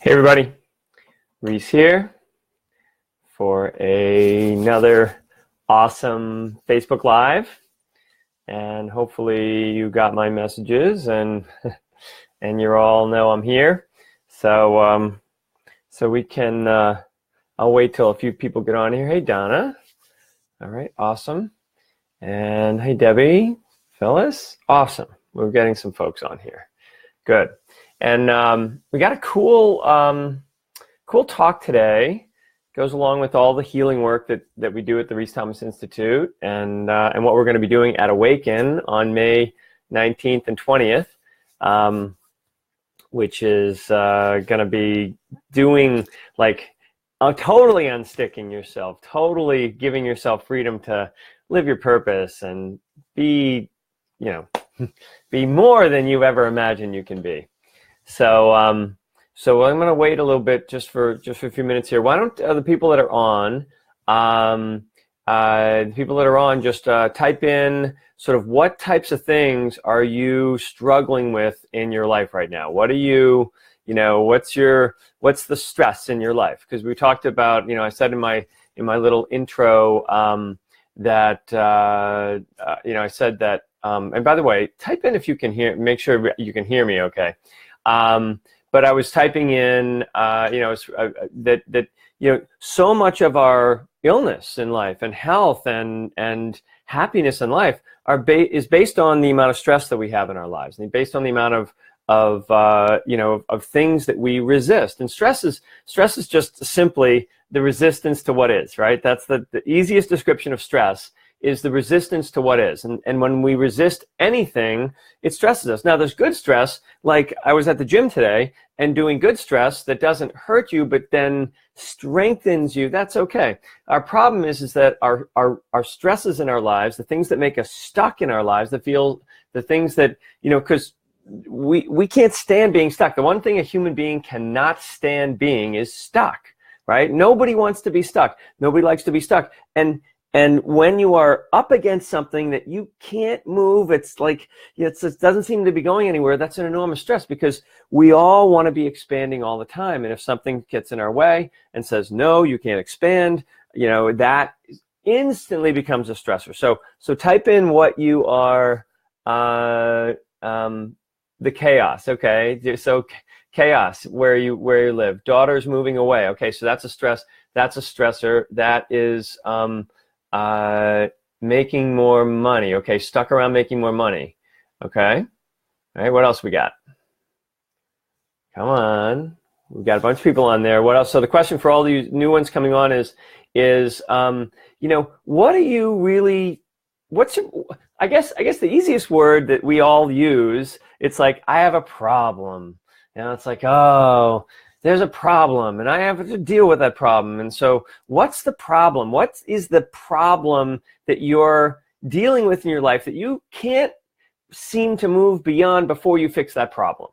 Hey everybody, Rhys here for another awesome Facebook Live, and hopefully you got my messages and you all know I'm here. So we can. I'll wait till a few people get on here. Hey Donna, all right, awesome, and hey Debbie, Phyllis, awesome. We're getting some folks on here. Good. And we got a cool talk today. Goes along with all the healing work that we do at the Rhys Thomas Institute, and what we're going to be doing at Awaken on May 19th and 20th, which is going to be doing totally unsticking yourself, totally giving yourself freedom to live your purpose and be, be more than you've ever imagined you can be. So I'm going to wait a little bit just for a few minutes here. Why don't the people that are on, just type in sort of what types of things are you struggling with in your life right now? What are you, what's the stress in your life? Because we talked about, I said in my little intro that I said that, and by the way, type in if you can hear, make sure you can hear me okay. But I was typing in, that so much of our illness in life and health and happiness in life is based on the amount of stress that we have in our lives, and based on the amount of things that we resist. And stress is just simply the resistance to what is, right? That's the easiest description of stress. Is the resistance to what is. And when we resist anything, it stresses us. Now, there's good stress, like I was at the gym today and doing good stress that doesn't hurt you, but then strengthens you. That's okay. Our problem is that our stresses in our lives, the things that make us stuck in our lives, the things that, because we can't stand being stuck. The one thing a human being cannot stand being is stuck, right? Nobody wants to be stuck. Nobody likes to be stuck. And when you are up against something that you can't move, it's like it doesn't seem to be going anywhere. That's an enormous stress, because we all want to be expanding all the time. And if something gets in our way and says, no, you can't expand, that instantly becomes a stressor. So type in what you are, the chaos. Okay. So chaos, where you live, daughter's moving away. Okay. So that's a stress. That's a stressor. That is, making more money. Okay, stuck around making more money. Okay, all right, what else we got? Come on, we've got a bunch of people on there. What else? So the question for all you new ones coming on is what are you really, I guess the easiest word that we all use, it's like, I have a problem. It's like, oh, there's a problem and I have to deal with that problem. And so what's the problem? What is the problem that you're dealing with in your life that you can't seem to move beyond before you fix that problem?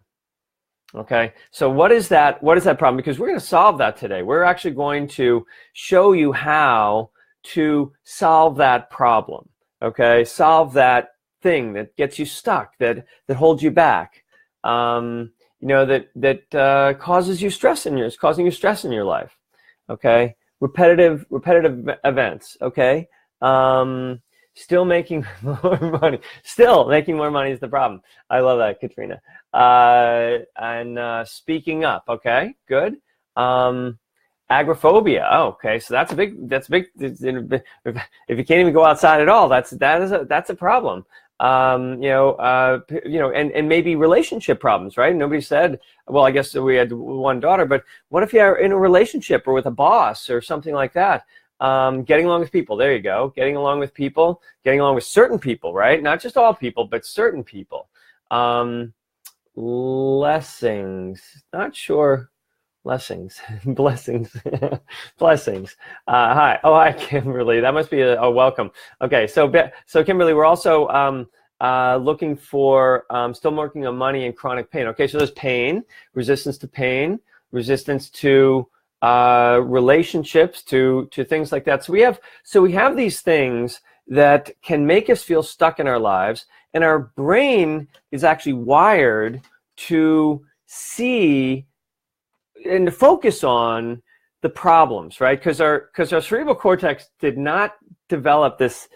Okay, so what is that problem? Because we're going to solve that today. We're actually going to show you how to solve that problem. Okay, solve that thing that gets you stuck, that holds you back. That causes you stress causing you stress in your life. Okay, repetitive events. Okay, still making more money. Still making more money is the problem. I love that, Katrina. And speaking up. Okay, good. Agoraphobia. Oh, okay, so that's big. If you can't even go outside at all, that's a problem. And maybe relationship problems, right? Nobody said, well, I guess we had one daughter, but what if you're in a relationship or with a boss or something like that? Getting along with people. There you go. Getting along with people, getting along with certain people, right? Not just all people, but certain people. Blessings. Not sure. Blessings. Blessings. Blessings. Hi. Oh, hi, Kimberly. That must be a welcome. Okay, so Kimberly, we're also looking for, still working on money and chronic pain. Okay, so there's pain, resistance to pain, resistance to relationships, to things like that. So we have these things that can make us feel stuck in our lives, and our brain is actually wired to see and to focus on the problems, right? Because our cerebral cortex did not develop this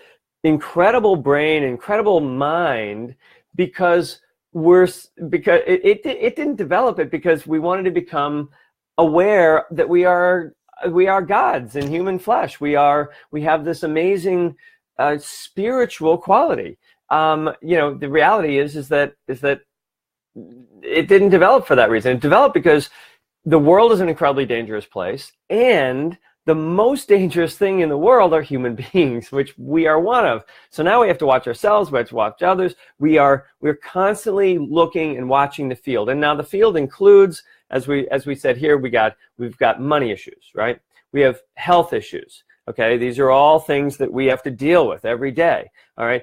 incredible brain, incredible mind because it didn't develop it because we wanted to become aware that we are gods in human flesh. We have this amazing spiritual quality. The reality is that it didn't develop for that reason. It developed because the world is an incredibly dangerous place, and the most dangerous thing in the world are human beings, which we are one of. So now we have to watch ourselves, we have to watch others. We're constantly looking and watching the field. And now the field includes, as we said here, we've got money issues, right? We have health issues. Okay, these are all things that we have to deal with every day. All right,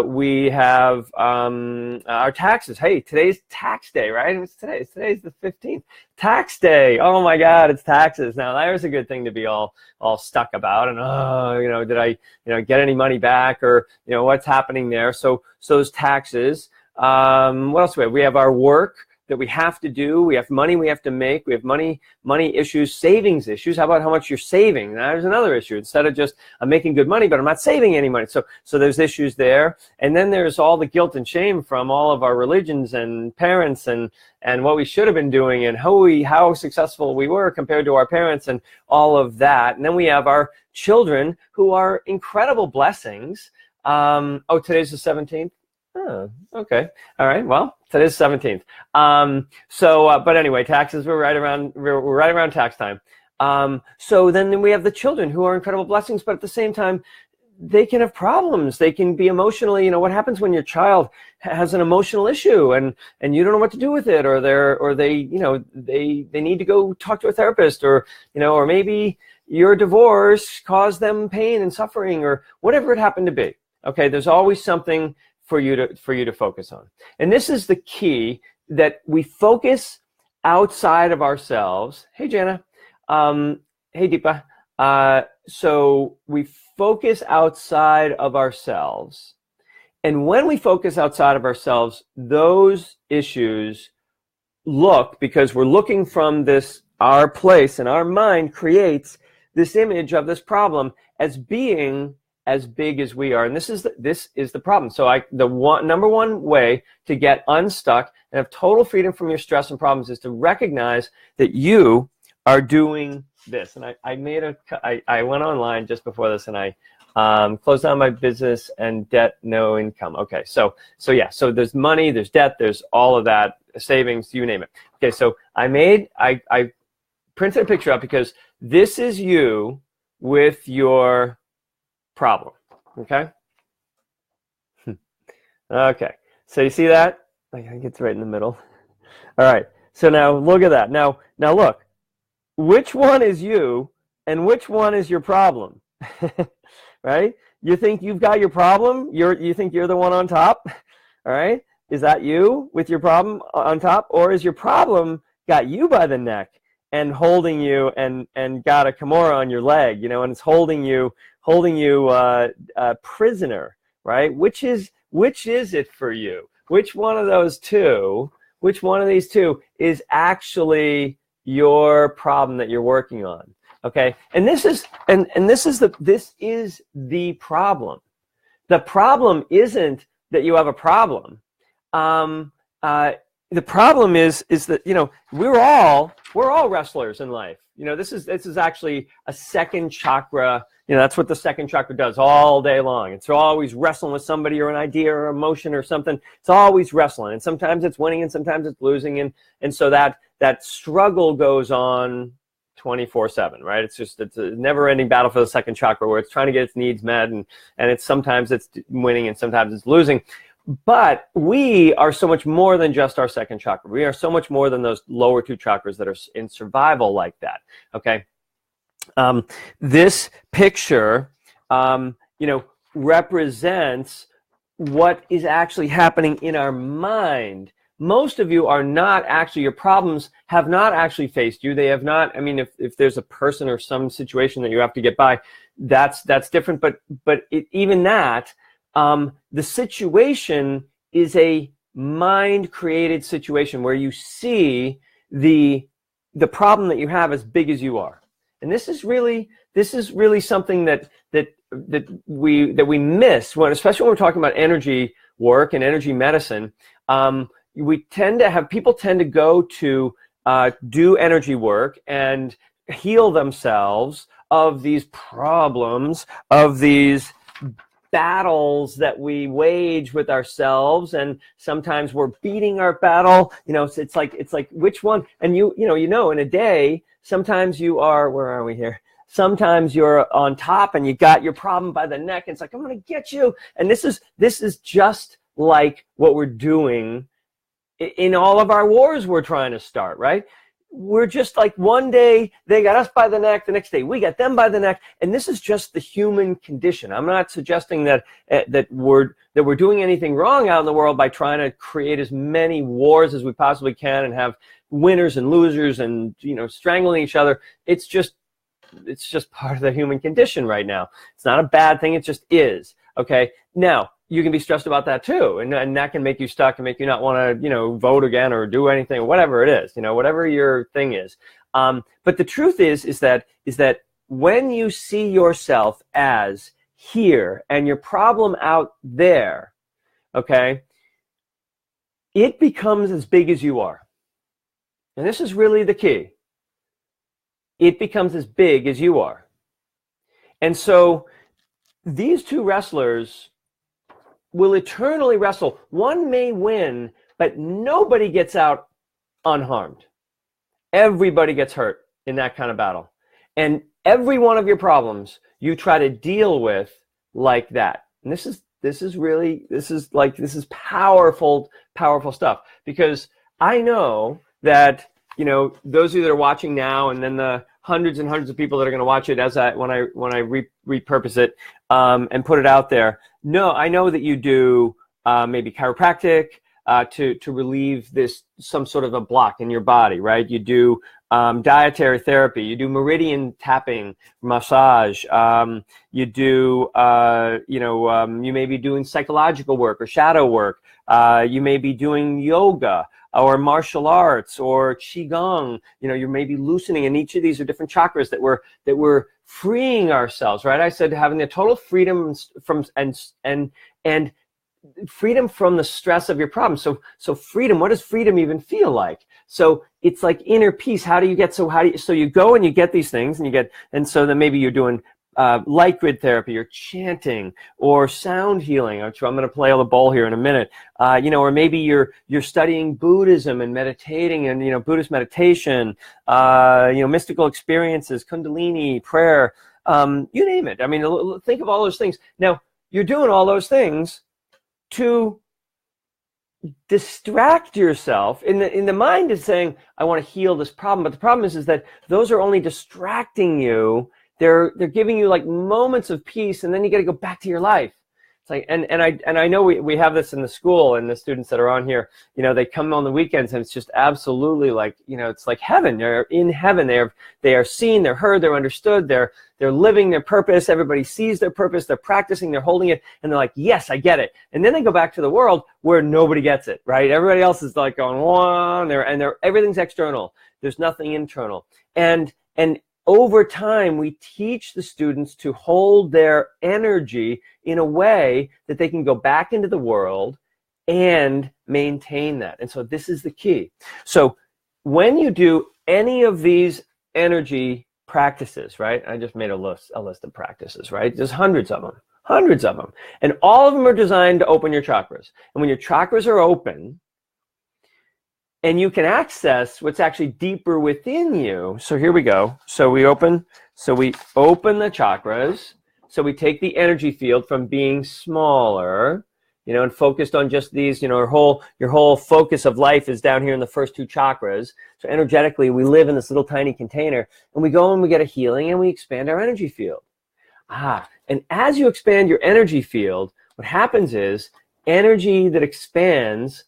we have our taxes. Hey, today's tax day, right? Today's the 15th. Tax day. Oh my God, it's taxes. Now there's a good thing to be all stuck about. And did I get any money back, or what's happening there? So those taxes. What else do we have? We have our work that we have to do. We have money we have to make. We have money issues, savings issues. How about how much you're saving? There's another issue. Instead of just, I'm making good money, but I'm not saving any money. So there's issues there. And then there's all the guilt and shame from all of our religions and parents and what we should have been doing and how successful we were compared to our parents and all of that. And then we have our children who are incredible blessings. Today's the 17th. Oh, okay. All right. Well, today's 17th. But anyway, taxes we're right around tax time. So then we have the children who are incredible blessings, but at the same time, they can have problems. They can be emotionally, what happens when your child has an emotional issue and you don't know what to do with it, or they need to go talk to a therapist, or maybe your divorce caused them pain and suffering, or whatever it happened to be. Okay. There's always something for you to focus on. And this is the key, that we focus outside of ourselves. Hey, Jana. Hey, Deepa. So we focus outside of ourselves. And when we focus outside of ourselves, those issues because we're looking from our place, and our mind creates this image of this problem as being as big as we are. And this is the problem. So number one way to get unstuck and have total freedom from your stress and problems is to recognize that you are doing this. And I went online just before this, and I closed down my business and debt, no income. Okay, so there's money, there's debt, there's all of that, savings, you name it. Okay, so I printed a picture up because this is you with your problem. Okay. Okay. So you see that? I think it's right in the middle. All right. So now look at that. Now look. Which one is you and which one is your problem? Right? You think you've got your problem? You think you're the one on top? All right? Is that you with your problem on top, or is your problem got you by the neck and holding you and got a kimura on your leg, and it's holding you prisoner, right? Which is it for you? Which one of these two is actually your problem that you're working on? Okay, and this is the problem. The problem isn't that you have a problem. The problem is that we're all wrestlers in life. This is actually a second chakra. That's what the second chakra does all day long. It's always wrestling with somebody or an idea or emotion or something. It's always wrestling, and sometimes it's winning and sometimes it's losing, and so that struggle goes on 24/7, right? It's a never-ending battle for the second chakra, where it's trying to get its needs met, and sometimes it's winning and sometimes it's losing. But we are so much more than just our second chakra. We are so much more than those lower two chakras that are in survival like that. Okay. This picture, represents what is actually happening in our mind. Most of you are not actually, your problems have not actually faced you. They have not. I mean, if there's a person or some situation that you have to get by, that's different. But even that, the situation is a mind-created situation where you see the the problem that you have as big as you are. And this is really something that we miss when, especially when we're talking about energy work and energy medicine. We tend to have people tend to go to do energy work and heal themselves of these problems, of these battles that we wage with ourselves, and sometimes we're beating our battle. It's like which one? And you know in a day, sometimes you are, where are we here? Sometimes you're on top and you got your problem by the neck, and it's like, I'm gonna get you. And this is just like what we're doing in all of our wars we're trying to start, right? We're just like, one day they got us by the neck, the next day we got them by the neck, and this is just the human condition. I'm not suggesting that we're doing anything wrong out in the world by trying to create as many wars as we possibly can and have winners and losers and strangling each other. It's just part of the human condition right now. It's not a bad thing. It just is. Okay. Now, you can be stressed about that too, and that can make you stuck and make you not want to, vote again or do anything, or whatever it is, whatever your thing is. But the truth is that when you see yourself as here and your problem out there, okay, it becomes as big as you are. And this is really the key. It becomes as big as you are. And so these two wrestlers will eternally wrestle. One may win, but nobody gets out unharmed. Everybody gets hurt in that kind of battle. And every one of your problems you try to deal with like that. And this is powerful stuff, because I know that, those of you that are watching now, and then the hundreds and hundreds of people that are going to watch it when I repurpose it and put it out there. No, I know that you do maybe chiropractic to relieve some sort of a block in your body, right? You do dietary therapy. You do meridian tapping, massage. You do you may be doing psychological work or shadow work. You may be doing yoga or martial arts or qigong. You may be loosening, and each of these are different chakras that we're freeing ourselves, right? I said having the total freedom from and freedom from the stress of your problem. So freedom, what does freedom even feel like? So it's like inner peace. So you go and you get these things, and so then maybe you're doing light grid therapy, or chanting, or sound healing, which I'm going to play on the bowl here in a minute. Or maybe you're studying Buddhism and meditating, and Buddhist meditation, mystical experiences, Kundalini, prayer, you name it. I mean, think of all those things. Now, you're doing all those things to distract yourself. In the mind is saying, I want to heal this problem, but the problem is that those are only distracting you. They're giving you like moments of peace, and then you got to go back to your life. It's like, and I know we have this in the school, and the students that are on here, they come on the weekends, and it's just absolutely like, it's like heaven. They're in heaven. They are seen, they're heard, they're understood, they're living their purpose. Everybody sees their purpose, they're practicing, they're holding it, and they're like, yes, I get it. And then they go back to the world where nobody gets it, right? Everybody else is like going, whoa, and everything's external. There's nothing internal. And over time, we teach the students to hold their energy in a way that they can go back into the world and maintain that. And so this is the key. So when you do any of these energy practices, right? I just made a list of practices, right? There's hundreds of them. And all of them are designed to open your chakras. And when your chakras are open, and you can access what's actually deeper within you. So here we go. So we open the chakras. So we take the energy field from being smaller, and focused on just these, your whole focus of life is down here in the first two chakras. So energetically, we live in this little tiny container, and we go and we get a healing, and we expand our energy field. And as you expand your energy field, what happens is energy that expands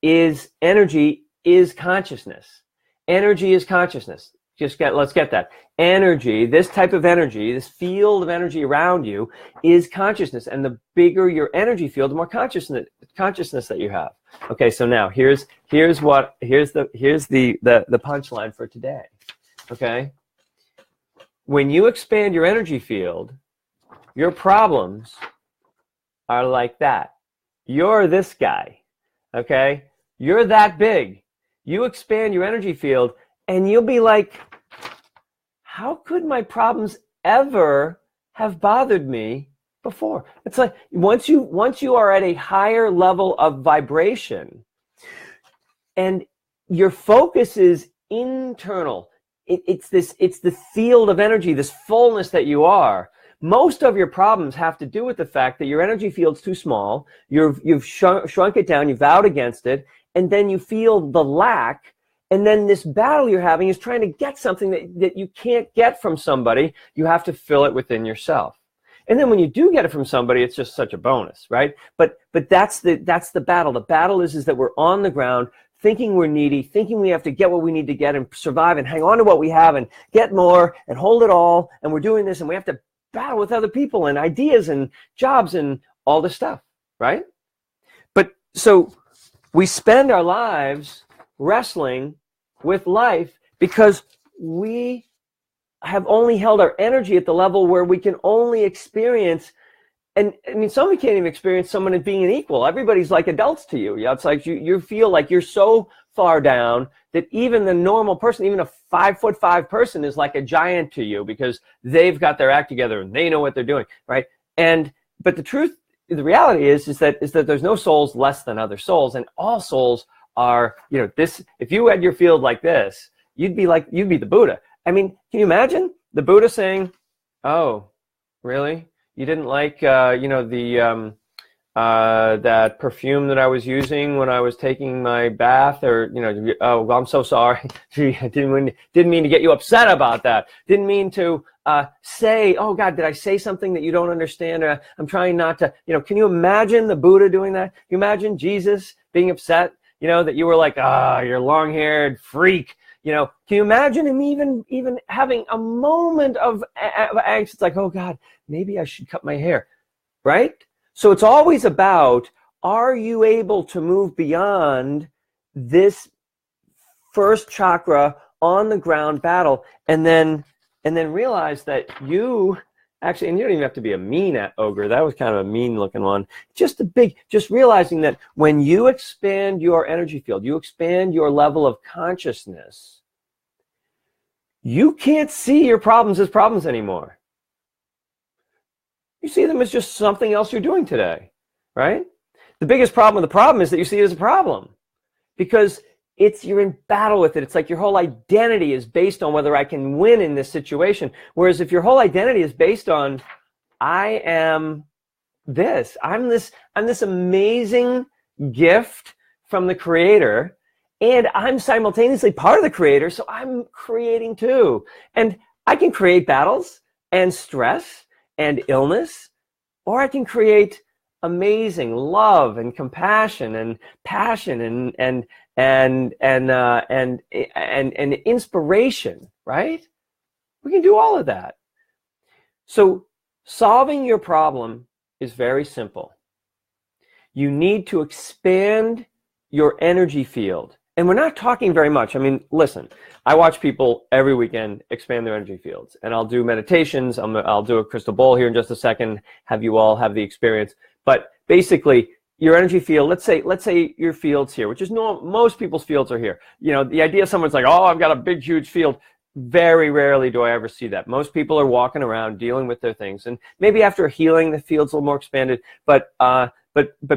is energy is consciousness. Energy is consciousness. let's get that. Energy, this type of energy, this field of energy around you is consciousness. And the bigger your energy field, the more consciousness that you have. Okay, so now here's the punchline for today. Okay? When you expand your energy field, your problems are like that. You're this guy. Okay? You're that big. You expand your energy field and you'll be like, how could my problems ever have bothered me before? It's like once you are at a higher level of vibration and your focus is internal, it's the field of energy, this fullness that you are. Most of your problems have to do with the fact that your energy field's too small, you've shrunk it down, you've vowed against it, and then you feel the lack. And then this battle you're having is trying to get something that you can't get from somebody. You have to fill it within yourself. And then when you do get it from somebody, it's just such a bonus, right? But that's the battle. The battle is that we're on the ground thinking we're needy, thinking we have to get what we need to get and survive and hang on to what we have and get more and hold it all. And we're doing this and we have to battle with other people and ideas and jobs and all this stuff, right? But so we spend our lives wrestling with life because we have only held our energy at the level where we can only experience, and I mean, some of you can't even experience someone as being an equal. Everybody's like adults to you. Yeah, it's like you feel like you're so far down that even the normal person, even a 5'5" person is like a giant to you because they've got their act together and they know what they're doing, right? But the reality is that there's no souls less than other souls, and all souls are, this. If you had your field like this, you'd be the Buddha. I mean, can you imagine the Buddha saying, "Oh, really? You didn't like, that perfume that I was using when I was taking my bath, or oh, well, I'm so sorry. I didn't mean to get you upset about that. Didn't mean to say, oh God, did I say something that you don't understand? I'm trying not to. Can you imagine the Buddha doing that? Can you imagine Jesus being upset? That you were like, you're long-haired freak. Can you imagine him even having a moment of angst? It's like, oh God, maybe I should cut my hair, right? So it's always about, are you able to move beyond this first chakra on the ground battle, and then realize that you actually, and you don't even have to be a mean ogre. That was kind of a mean looking one. Just realizing that when you expand your energy field, you expand your level of consciousness, you can't see your problems as problems anymore. You see them as just something else you're doing today, right? The biggest problem with the problem is that you see it as a problem because you're in battle with it. It's like your whole identity is based on whether I can win in this situation. Whereas if your whole identity is based on, I am this, I'm this amazing gift from the Creator, and I'm simultaneously part of the Creator, so I'm creating too. And I can create battles and stress and illness, or I can create amazing love and compassion and passion and inspiration, right? We can do all of that. So solving your problem is very simple. You need to expand your energy field. And we're not talking very much. I mean, listen, I watch people every weekend expand their energy fields, and I'll do meditations. I'll do a crystal ball here in just a second, have you all have the experience. But basically, your energy field, let's say your field's here, which is most people's fields are here. The idea someone's like, oh, I've got a big, huge field. Very rarely do I ever see that. Most people are walking around dealing with their things. And maybe after healing, the field's a little more expanded. But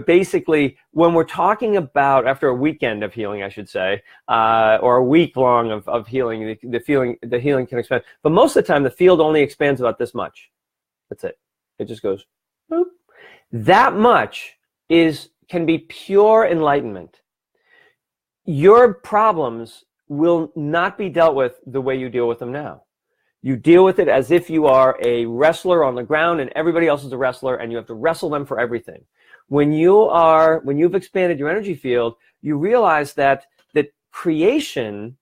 basically, when we're talking about after a weekend of healing, I should say, or a week long of healing, the healing can expand. But most of the time, the field only expands about this much. That's it. It just goes, boop. That much can be pure enlightenment. Your problems will not be dealt with the way you deal with them now. You deal with it as if you are a wrestler on the ground and everybody else is a wrestler, and you have to wrestle them for everything. When you've expanded your energy field, you realize that creation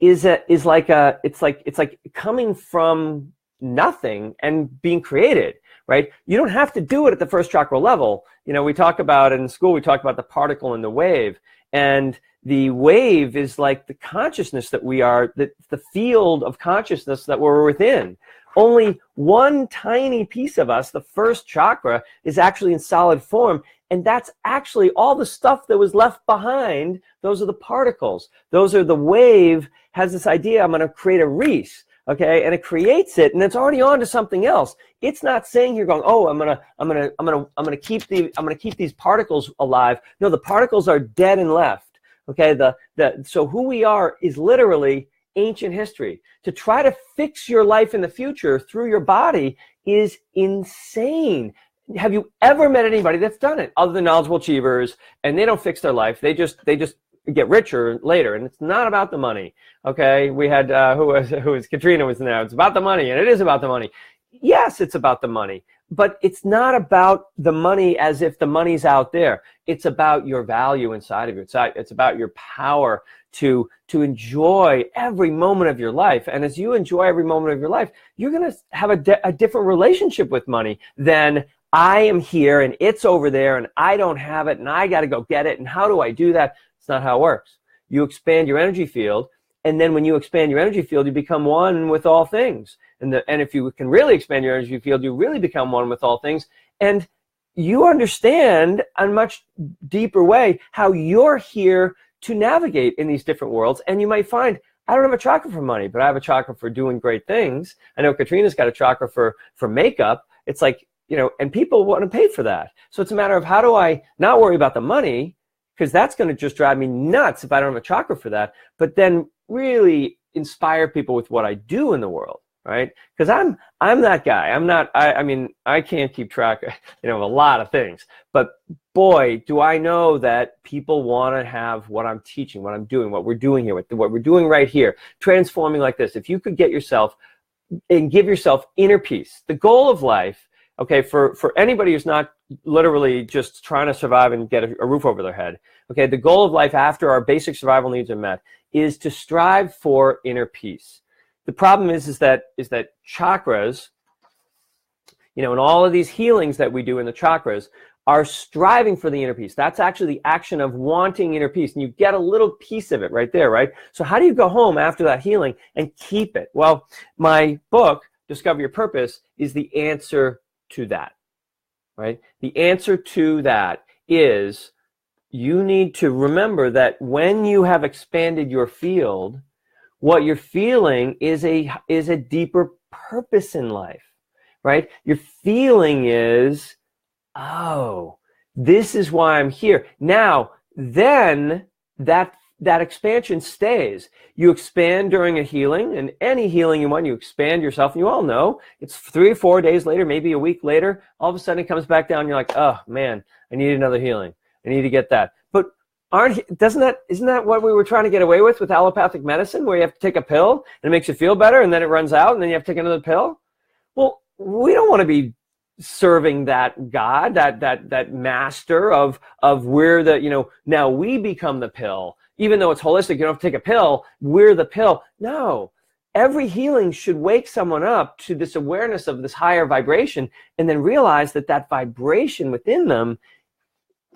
is like it's like coming from nothing and being created, right? You don't have to do it at the first chakra level. We talk about in school, we talk about the particle and the wave, and the wave is like the consciousness that we are, the field of consciousness that we're within. Only one tiny piece of us, the first chakra, is actually in solid form. And that's actually all the stuff that was left behind. Those are the particles. Those are the wave has this idea, I'm going to create a Rhys, okay? And it creates it, and it's already on to something else. It's not saying here going, oh, I'm gonna keep these particles alive. No, the particles are dead and left. Okay, so who we are is literally ancient history. To try to fix your life in the future through your body is insane. Have you ever met anybody that's done it other than knowledgeable achievers, and they don't fix their life? They just get richer later, and it's not about the money. Okay, we had who was Katrina was in there. It's about the money, and it is about the money. Yes, it's about the money, but it's not about the money as if the money's out there. It's about your value inside of you. It's about your power to enjoy every moment of your life. And as you enjoy every moment of your life, you're going to have a different relationship with money than I am here and it's over there and I don't have it and I got to go get it. And how do I do that? It's not how it works. You expand your energy field. And then when you expand your energy field, you become one with all things. And if you can really expand your energy field, you really become one with all things. And you understand in a much deeper way how you're here to navigate in these different worlds. And you might find, I don't have a chakra for money, but I have a chakra for doing great things. I know Katrina's got a chakra for makeup. It's like, and people want to pay for that. So it's a matter of how do I not worry about the money, because that's going to just drive me nuts if I don't have a chakra for that, but then really inspire people with what I do in the world, right? Because I'm that guy. I mean, I can't keep track of a lot of things, but boy, do I know that people want to have what I'm teaching, what I'm doing, what we're doing here, what we're doing right here, transforming like this. If you could get yourself and give yourself inner peace, the goal of life, okay, for anybody who's not literally just trying to survive and get a roof over their head, okay, the goal of life after our basic survival needs are met is to strive for inner peace. The problem is that chakras, and all of these healings that we do in the chakras are striving for the inner peace. That's actually the action of wanting inner peace, and you get a little piece of it right there, right? So how do you go home after that healing and keep it? Well, my book, Discover Your Purpose, is the answer to that, right? The answer to that is you need to remember that when you have expanded your field, what you're feeling is a deeper purpose in life, right? Your feeling is, oh, this is why I'm here. Now, then that expansion stays. You expand during a healing, and any healing you want, you expand yourself, and you all know it's 3 or 4 days later, maybe a week later, all of a sudden it comes back down, and you're like, oh man, I need another healing. I need to get that. But isn't that what we were trying to get away with allopathic medicine, where you have to take a pill and it makes you feel better and then it runs out and then you have to take another pill? Well, we don't want to be serving that God, that master of where now we become the pill. Even though it's holistic, you don't have to take a pill, we're the pill. No. Every healing should wake someone up to this awareness of this higher vibration and then realize that vibration within them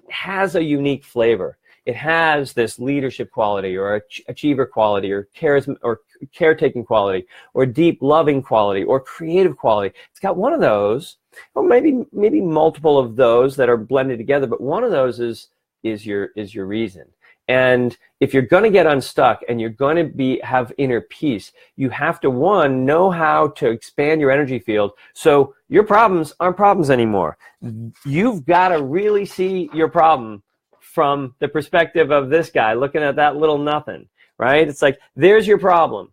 has a unique flavor. It has this leadership quality or achiever quality or charisma or caretaking quality or deep loving quality or creative quality. It's got one of those, or maybe multiple of those that are blended together, but one of those is your reason. And if you're going to get unstuck and you're going to have inner peace, you have to, one, know how to expand your energy field so your problems aren't problems anymore. You've got to really see your problem from the perspective of this guy looking at that little nothing, right? It's like, there's your problem.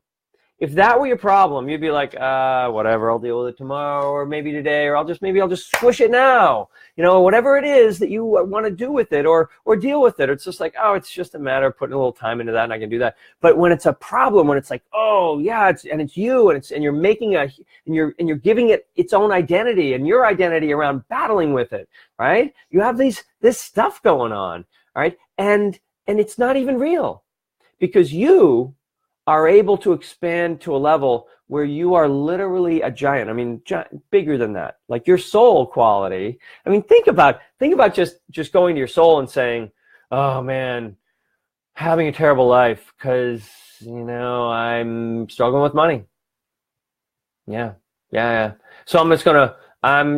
If that were your problem, you'd be like, whatever, I'll deal with it tomorrow or maybe today, or maybe I'll just squish it now. Whatever it is that you want to do with it or deal with it. It's just like, oh, it's just a matter of putting a little time into that and I can do that. But when it's a problem, when it's like, oh yeah, it's you and you're making and you're giving it its own identity and your identity around battling with it, right? You have this stuff going on, right? And it's not even real because you are able to expand to a level where you are literally a giant. I mean, bigger than that. Like your soul quality. I mean, think about just going to your soul and saying, oh man, having a terrible life because, you know, I'm struggling with money. Yeah. So I'm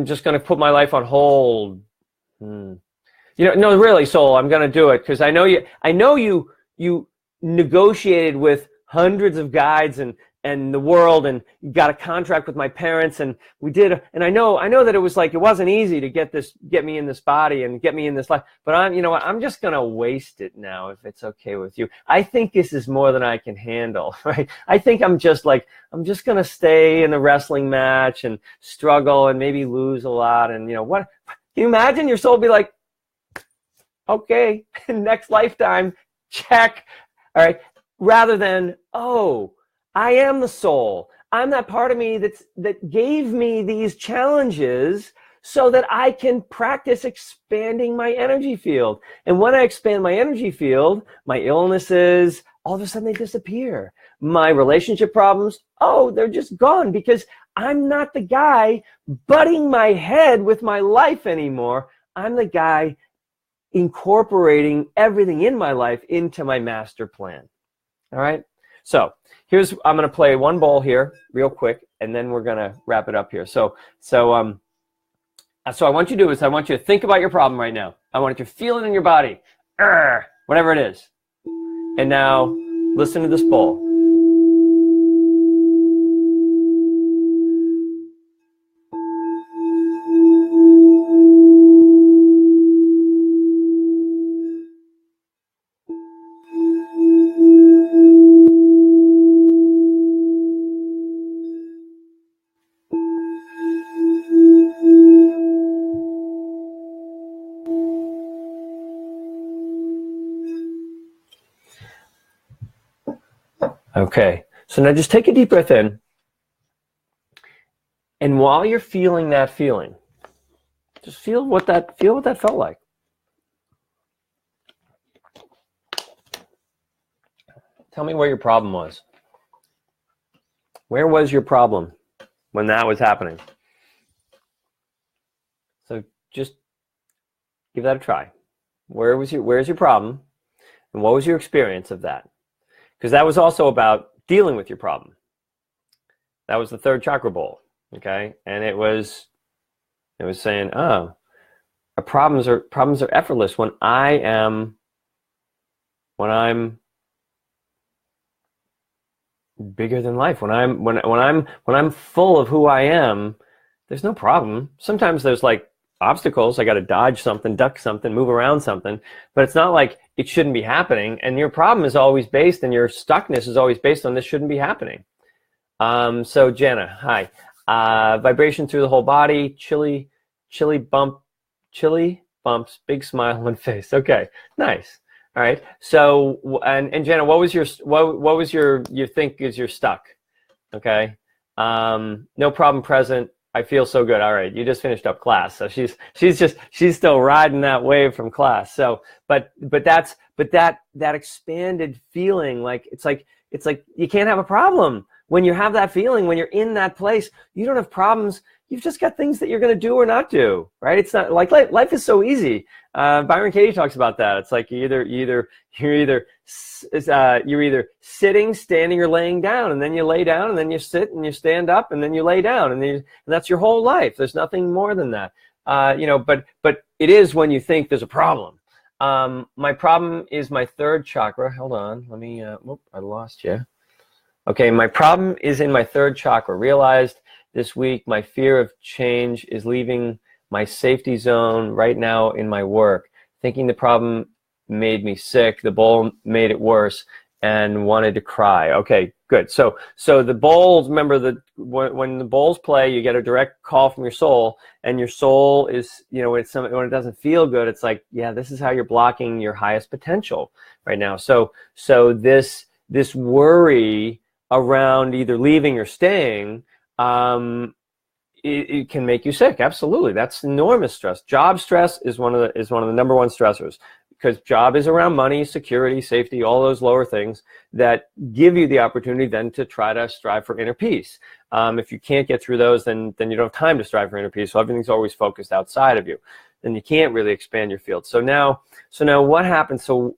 just gonna put my life on hold. You know, no, really, soul, I'm gonna do it because I know you negotiated with hundreds of guides and the world, and you got a contract with my parents, and we did, and I know that it was like, it wasn't easy to get me in this body and get me in this life, but you know what, I'm just gonna waste it now if it's okay with you. I think this is more than I can handle, right? I think I'm just gonna stay in a wrestling match and struggle and maybe lose a lot, and you know what? Can you imagine your soul be like, okay, next lifetime, check, all right, rather than, oh, I am the soul. I'm that part of me that gave me these challenges so that I can practice expanding my energy field. And when I expand my energy field, my illnesses, all of a sudden they disappear. My relationship problems, oh, they're just gone because I'm not the guy butting my head with my life anymore. I'm the guy incorporating everything in my life into my master plan. All right? So I'm going to play one bowl here real quick, and then we're going to wrap it up here. So I want you to do is I want you to think about your problem right now. I want you to feel it in your body, whatever it is. And now listen to this bowl. Okay, so now just take a deep breath in, and while you're feeling that feeling, just feel what that felt like. Tell me where your problem was. Where was your problem when that was happening? So just give that a try. Where's your problem, and what was your experience of that? Because that was also about dealing with your problem. That was the third chakra bowl, okay? And it was saying, oh, our problems are effortless when I'm bigger than life. When I'm full of who I am, there's no problem. Sometimes there's like obstacles. I got to dodge something, duck something, move around something, but it's not like it shouldn't be happening. And your problem is always based, and your stuckness is always based on this shouldn't be happening. So Jana, hi. Vibration through the whole body, chilly bumps, big smile on face. Okay, nice. All right. So and Jana, what was your you think is your stuck? Okay. No problem present. I feel so good. All right, you just finished up class, so she's still riding that wave from class. So, but that expanded feeling, like it's like you can't have a problem when you have that feeling. When you're in that place, you don't have problems. You've just got things that you're going to do or not do, right? It's not like life is so easy. Byron Katie talks about that. It's like you're either sitting, standing, or laying down, and then you lay down, and then you sit, and you stand up, and then you lay down, and that's your whole life. There's nothing more than that, But it is when you think there's a problem. My problem is my third chakra. Hold on, let me. I lost you. Okay, my problem is in my third chakra. Realized this week my fear of change is leaving my safety zone right now in my work. Thinking the problem made me sick, the bowl made it worse, and wanted to cry. Okay, good. So the bowls, remember when the bowls play, you get a direct call from your soul, and your soul is, when it doesn't feel good, it's like, yeah, this is how you're blocking your highest potential right now. So this worry around either leaving or staying, it can make you sick. Absolutely, that's enormous stress. Job stress is one of the number one stressors. because job is around money, security, safety, all those lower things that give you the opportunity then to try to strive for inner peace. If you can't get through those, then you don't have time to strive for inner peace. So everything's always focused outside of you. Then you can't really expand your field. So now what happens? So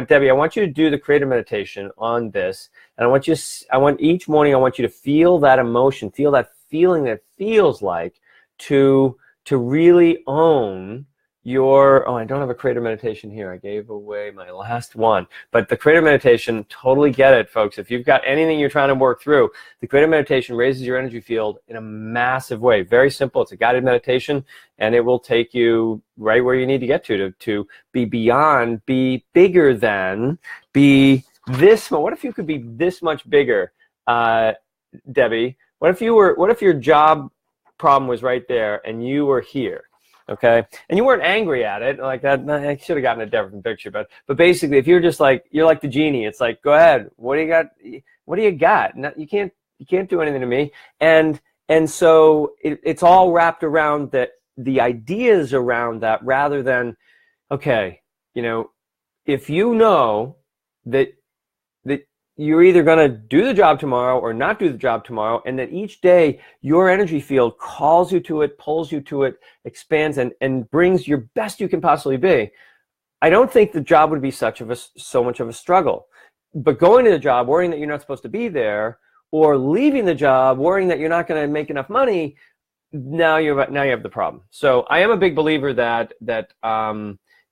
Debbie, I want you to do the creative meditation on this, and I want each morning, I want you to feel that emotion, feel that feeling that feels like to really own your, I don't have a creative meditation here. I gave away my last one. But the creative meditation, totally get it, folks. If you've got anything you're trying to work through, the creative meditation raises your energy field in a massive way. Very simple. It's a guided meditation, and it will take you right where you need to get to be beyond, be bigger than, be this. What if you could be this much bigger, Debbie? What if your job problem was right there and you were here? Okay, and you weren't angry at it like that. I should have gotten a different picture, but basically, if you're just like, you're like the genie, it's like, go ahead. What do you got? What do you got? No, you can't do anything to me. And so it's all wrapped around the ideas around that, rather than, okay, if you know that you're either going to do the job tomorrow or not do the job tomorrow, and that each day your energy field calls you to it, pulls you to it, expands, and brings your best you can possibly be, I don't think the job would be so much of a struggle. But going to the job worrying that you're not supposed to be there, or leaving the job worrying that you're not going to make enough money, now you have the problem. So I am a big believer that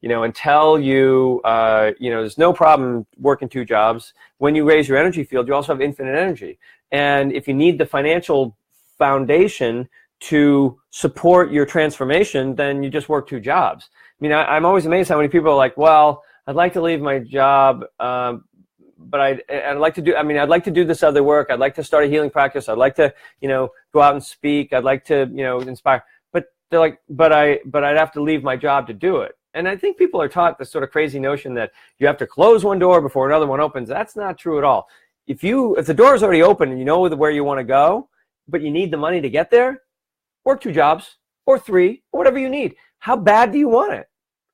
until there's no problem working two jobs. When you raise your energy field, you also have infinite energy. And if you need the financial foundation to support your transformation, then you just work two jobs. I mean, I'm always amazed how many people are like, well, I'd like to leave my job, but I'd like to do this other work. I'd like to start a healing practice. I'd like to, go out and speak. I'd like to, inspire. But they're like, but I'd have to leave my job to do it. And I think people are taught this sort of crazy notion that you have to close one door before another one opens. That's not true at all. If the door is already open and you know where you want to go, but you need the money to get there, work two jobs or three or whatever you need. How bad do you want it?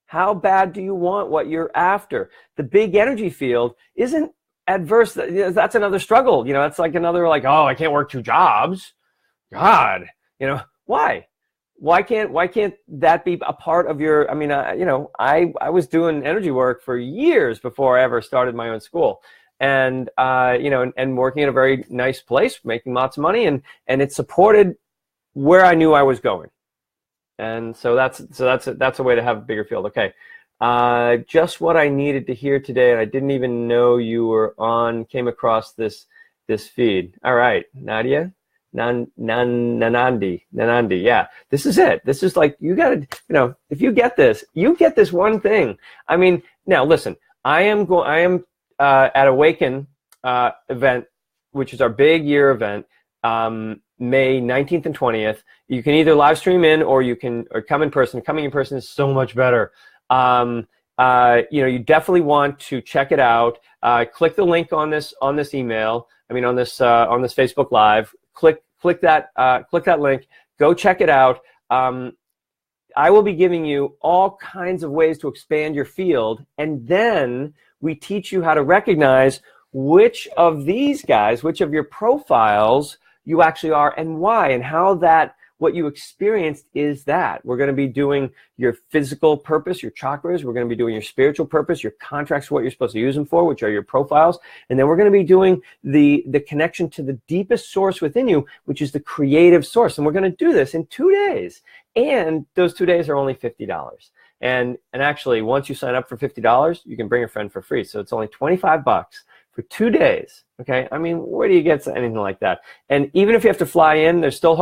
How bad do you want what you're after? The big energy field isn't adverse. That's another struggle. It's like another oh, I can't work two jobs. God, why? Why can't that be a part of your? I mean, I was doing energy work for years before I ever started my own school, and and working at a very nice place, making lots of money, and it supported where I knew I was going, and so that's a way to have a bigger field. Okay, just what I needed to hear today, and I didn't even know you were on. Came across this feed. All right, Nadia. Nanandi, yeah. This is it. This is like, you gotta, if you get this one thing. I mean, now listen, I am at Awaken event, which is our big year event, May 19th and 20th. You can either live stream in or come in person. Coming in person is so much better. You definitely want to check it out. Click the link on this email. On this Facebook Live. Click that link. Go check it out. I will be giving you all kinds of ways to expand your field, and then we teach you how to recognize which of these guys, which of your profiles you actually are, and why, and how what you experienced is that. We're going to be doing your physical purpose, your chakras. We're going to be doing your spiritual purpose, your contracts, what you're supposed to use them for, which are your profiles. And then we're going to be doing the connection to the deepest source within you, which is the creative source. And we're going to do this in 2 days. And those 2 days are only $50. And actually, once you sign up for $50, you can bring a friend for free. So it's only $25 for 2 days. Okay, I mean, where do you get anything like that? And even if you have to fly in, there's still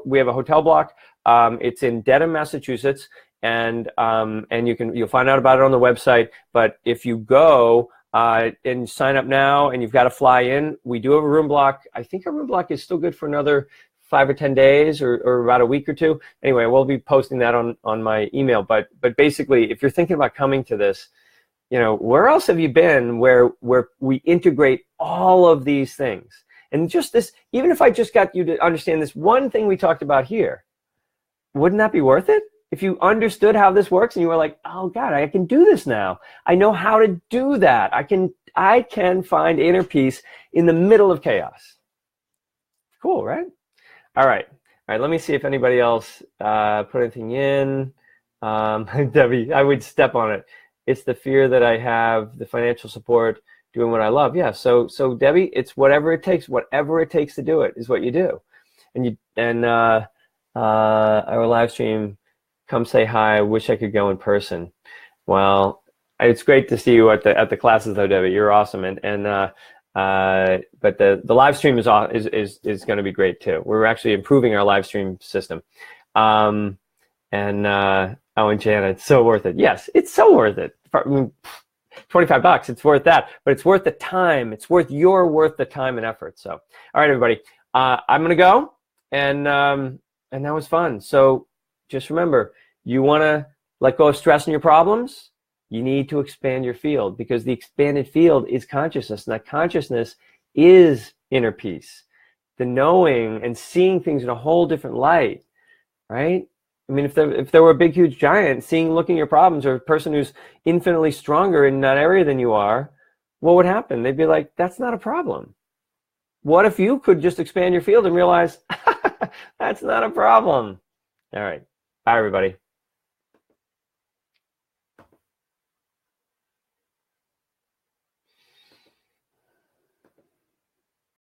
we have a hotel block. It's in Dedham, Massachusetts, and you'll find out about it on the website. But if you go and sign up now, and you've got to fly in, we do have a room block. I think our room block is still good for another 5 or 10 days, or about a week or two. Anyway, we'll be posting that on my email. But basically, if you're thinking about coming to this, where else have you been where we integrate all of these things? And just this, even if I just got you to understand this one thing we talked about here, wouldn't that be worth it? if you understood how this works and you were like, oh God, I can do this now. I know how to do that. I can find inner peace in the middle of chaos. Cool, right? All right. Let me see if anybody else put anything in. Debbie, I would step on it. It's the fear that I have, the financial support, doing what I love. Yeah. So Debbie, it's whatever it takes. Whatever it takes to do it is what you do. And our live stream, come say hi. I wish I could go in person. Well, it's great to see you at the classes though, Debbie. You're awesome. But the live stream is going to be great too. We're actually improving our live stream system. Oh, and Jana, it's so worth it. Yes, it's so worth it. I mean, $25, it's worth that. But it's worth the time. It's worth the time and effort. So, all right, everybody, I'm gonna go, and that was fun. So just remember, you want to let go of stress and your problems. You need to expand your field, because the expanded field is consciousness, and that consciousness is inner peace. The knowing and seeing things in a whole different light, right? I mean, if there were a big, huge giant looking at your problems, or a person who's infinitely stronger in that area than you are, what would happen? They'd be like, that's not a problem. What if you could just expand your field and realize that's not a problem? All right. Bye, everybody.